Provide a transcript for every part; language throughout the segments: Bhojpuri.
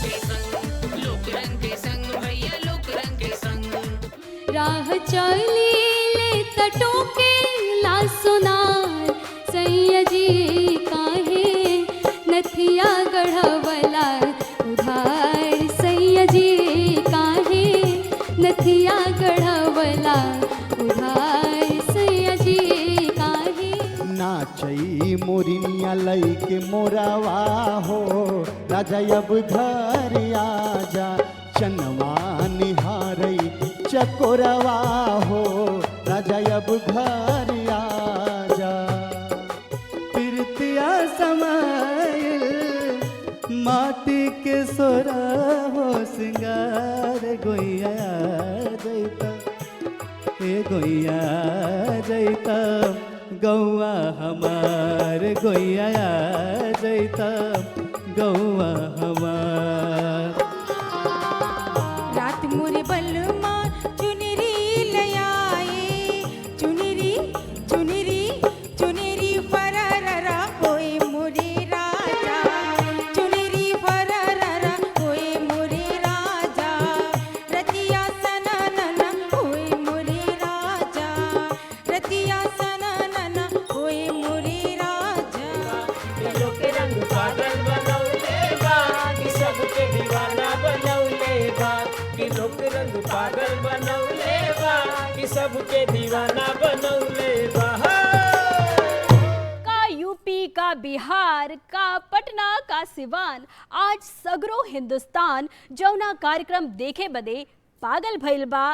के संग, लोक रंग के संग भैया लोक रंग के संग। राह चली ले तटों के ला सुनार सैया जी काहे नथिया गढ़वला उधार सैया जी काहे नथिया गढ़वला उधार सैया जी काहे। नाचई मोरिनिया लई के मोरावा हो राजा अब घर आजा चनवा निहारई चकोरवा हो राजा अब घर आजा। प्रीतिया समाइल माटी के सोरा हो सिंगार गोइया जैता हे गोइया जैता गौआ हमार गोइया जैता गौआ हमार। रात मोरे बलमा चुनरी लयाए चुनरी चुनरी चुनरी फरररा होए मोरे राजा चुनरी फरररा होए मोरे राजा रतिया सननना होए मोरे राजा रतिया सननना होए मोरे राजा। लोग के रंग पागल बनौले बा कि सबके दीवाना बनौले बा कि लोग के रंग पागल बनौले बा कि सबके दीवाना बनौले बा। का यूपी का बिहार का पटना का सिवान आज सगरो हिंदुस्तान जौना कार्यक्रम देखे बदे पागल भइल बा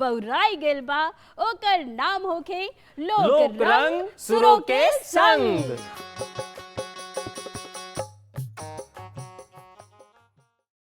बौराई गेल बा ओकर नाम होखे लोक लोक रंग सुरों के संग।